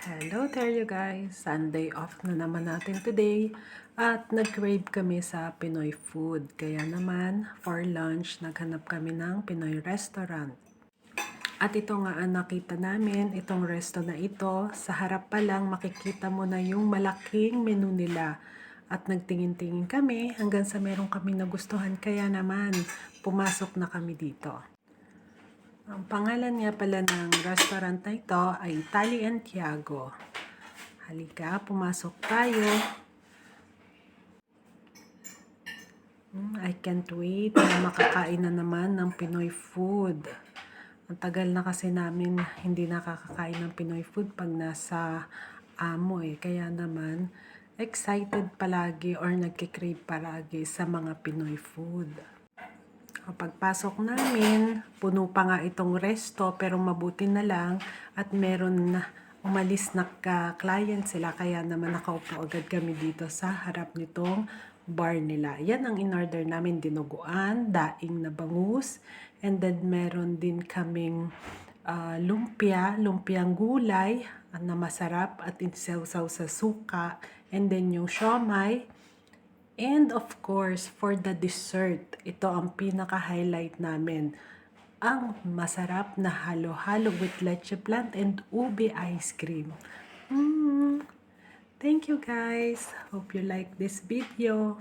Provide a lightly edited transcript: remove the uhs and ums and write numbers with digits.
Hello there you guys! Sunday off na naman natin today at nag-crave kami sa Pinoy food. Kaya naman, for lunch, naghanap kami ng Pinoy restaurant. At ito nga ang nakita namin, itong resto na ito. Sa harap pa lang makikita mo na yung malaking menu nila. At nagtingin-tingin kami hanggang sa meron kami nagustuhan. Kaya naman, pumasok na kami dito. Ang pangalan nga pala ng restaurant na ito ay Tali and Tiago. Halika, pumasok tayo. I can't wait na makakain na naman ng Pinoy food. Ang tagal na kasi namin hindi nakakakain ng Pinoy food pag nasa amo Kaya naman, excited palagi or nagkikrave palagi sa mga Pinoy food. Pagpasok namin, puno pa nga itong resto pero mabuti na lang at meron na umalis na client sila kaya naman nakaupo agad kami dito sa harap nitong bar nila. Yan ang in-order namin, dinuguan, daing na bangus, and then meron din kaming lumpiang gulay na masarap at insaw-saw sa suka, and then yung siomai. And of course, for the dessert, ito ang pinaka-highlight namin. Ang masarap na halo-halo with leche plant and ube ice cream. Thank you guys. Hope you like this video.